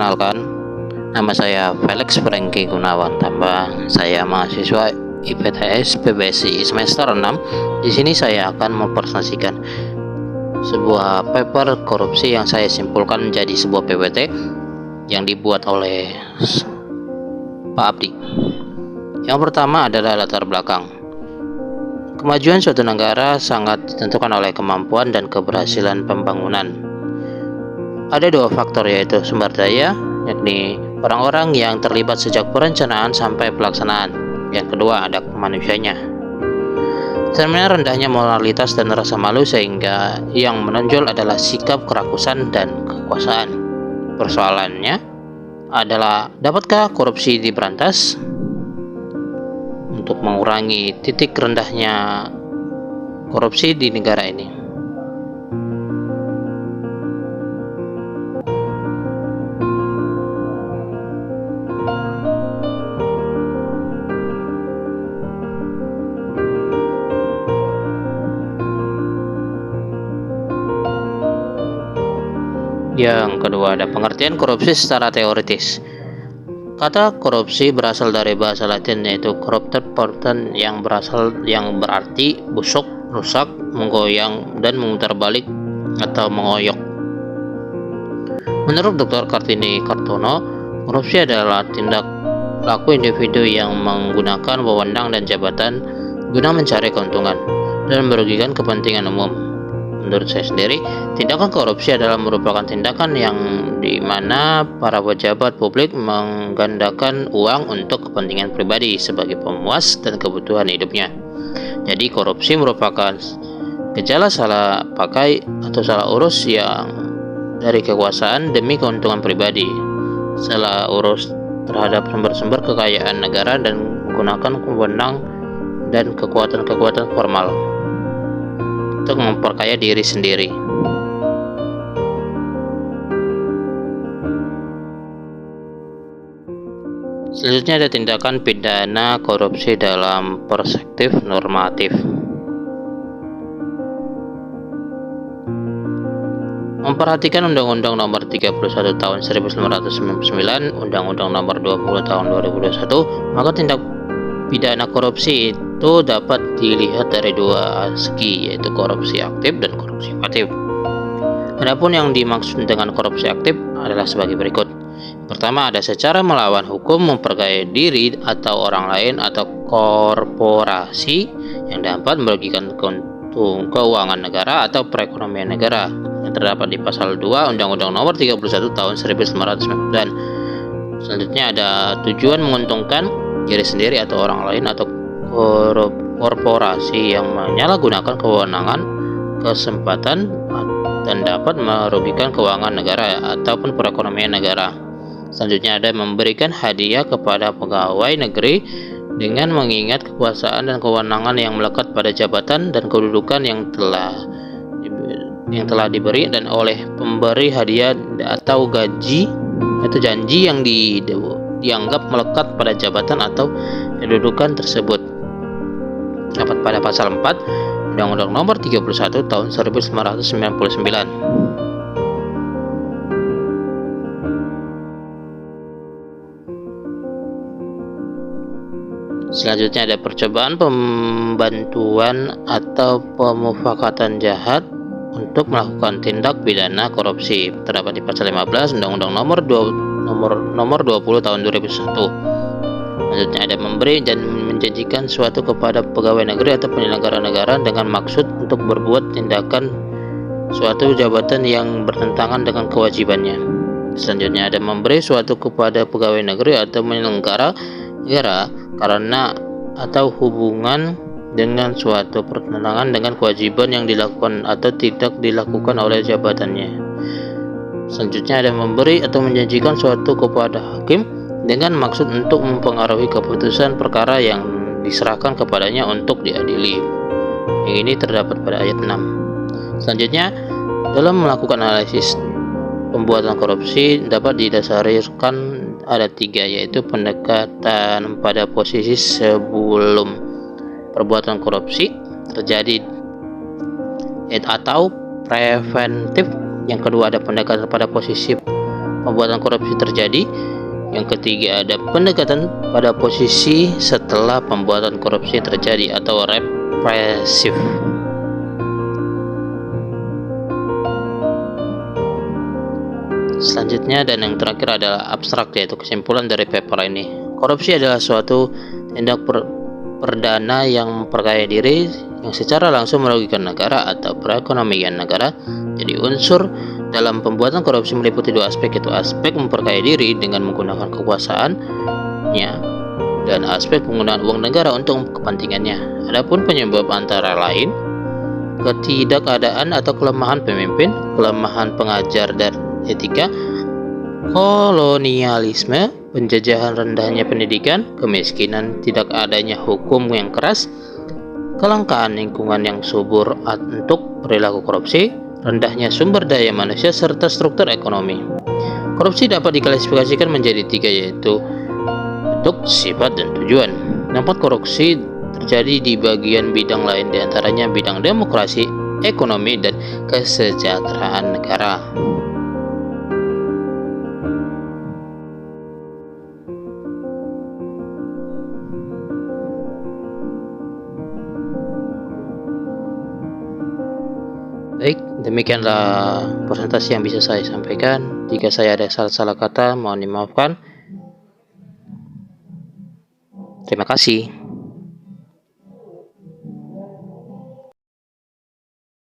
perkenalkan, nama saya Felix Franky Gunawan Tambang. Saya mahasiswa IPTS PBSI semester 6. Di sini saya akan mempresentasikan sebuah paper korupsi yang saya simpulkan menjadi sebuah PPT yang dibuat oleh Pak Abdi. Yang pertama adalah latar belakang. Kemajuan suatu negara sangat ditentukan oleh kemampuan dan keberhasilan pembangunan. Ada dua faktor, yaitu sumber daya, yakni orang-orang yang terlibat sejak perencanaan sampai pelaksanaan. Yang kedua ada manusianya. Terminal rendahnya moralitas dan rasa malu, sehingga yang menonjol adalah sikap kerakusan dan kekuasaan. Persoalannya adalah, dapatkah korupsi diberantas? Untuk mengurangi titik rendahnya korupsi di negara ini, yang kedua ada pengertian korupsi secara teoritis. Kata korupsi berasal dari bahasa Latin, yaitu corrupted porten, yang berarti busuk, rusak, menggoyang, dan memutar balik atau mengoyok. Menurut Dr. Kartini Kartono, korupsi adalah tindak laku individu yang menggunakan wewenang dan jabatan guna mencari keuntungan dan merugikan kepentingan umum. Menurut saya sendiri, tindakan korupsi adalah merupakan tindakan yang dimana para pejabat publik menggandakan uang untuk kepentingan pribadi sebagai pemuas dan kebutuhan hidupnya. Jadi korupsi merupakan gejala salah pakai atau salah urus yang dari kekuasaan demi keuntungan pribadi, salah urus terhadap sumber-sumber kekayaan negara dan menggunakan wewenang dan kekuatan-kekuatan formal untuk memperkaya diri sendiri. Selanjutnya ada tindakan pidana korupsi dalam perspektif normatif. Memperhatikan Undang-Undang Nomor 31 Tahun 1999, Undang-Undang Nomor 20 Tahun 2021, maka tindak pidana korupsi itu dapat dilihat dari dua segi, yaitu korupsi aktif dan korupsi pasif. Adapun yang dimaksud dengan korupsi aktif adalah sebagai berikut. Pertama, ada secara melawan hukum memperkaya diri atau orang lain atau korporasi yang dapat merugikan keuangan negara atau perekonomian negara, yang terdapat di pasal 2 Undang-Undang Nomor 31 Tahun 1999. Selanjutnya ada tujuan menguntungkan diri sendiri atau orang lain atau korporasi yang menyalahgunakan kewenangan, kesempatan, dan dapat merugikan keuangan negara ataupun perekonomian negara. Selanjutnya ada memberikan hadiah kepada pegawai negeri dengan mengingat kekuasaan dan kewenangan yang melekat pada jabatan dan kedudukan yang telah diberi dan oleh pemberi hadiah atau gaji atau janji yang dianggap melekat pada jabatan atau kedudukan tersebut. Dapat pada pasal 4 Undang-Undang Nomor 31 Tahun 1999. Selanjutnya ada percobaan pembantuan atau pemufakatan jahat untuk melakukan tindak pidana korupsi. Terdapat di pasal 15 Undang-Undang Nomor 20 Tahun 2001. Selanjutnya ada memberi dan menjanjikan suatu kepada pegawai negeri atau penyelenggara negara dengan maksud untuk berbuat tindakan suatu jabatan yang bertentangan dengan kewajibannya. Selanjutnya ada memberi suatu kepada pegawai negeri atau penyelenggara negara karena atau hubungan dengan suatu pertentangan dengan kewajiban yang dilakukan atau tidak dilakukan oleh jabatannya. Selanjutnya ada memberi atau menjanjikan suatu kepada hakim dengan maksud untuk mempengaruhi keputusan perkara yang diserahkan kepadanya untuk diadili. Yang ini terdapat pada ayat 6. Selanjutnya, dalam melakukan analisis pembuatan korupsi dapat didasarkan ada 3, yaitu pendekatan pada posisi sebelum perbuatan korupsi terjadi atau preventif. Yang kedua ada pendekatan pada posisi pembuatan korupsi terjadi. Yang ketiga ada pendekatan pada posisi setelah pembuatan korupsi terjadi atau represif. Selanjutnya dan yang terakhir adalah abstrak, yaitu kesimpulan dari paper ini. Korupsi adalah suatu tindak perdana yang memperkaya diri yang secara langsung merugikan negara atau perekonomian negara. Jadi unsur dalam pembuatan korupsi meliputi dua aspek, yaitu aspek memperkaya diri dengan menggunakan kekuasaannya dan aspek penggunaan uang negara untuk kepentingannya. Adapun penyebab antara lain ketidakadaan atau kelemahan pemimpin, kelemahan pengajar dan etika, kolonialisme, penjajahan, rendahnya pendidikan, kemiskinan, tidak adanya hukum yang keras, kelangkaan lingkungan yang subur untuk perilaku korupsi, rendahnya sumber daya manusia, serta struktur ekonomi. Korupsi dapat diklasifikasikan menjadi tiga, yaitu bentuk, sifat, dan tujuan. Dampak korupsi terjadi di bagian bidang lain, diantaranya bidang demokrasi, ekonomi, dan kesejahteraan negara. Baik, demikianlah presentasi yang bisa saya sampaikan. Jika saya ada salah-salah kata, mohon dimaafkan. Terima kasih.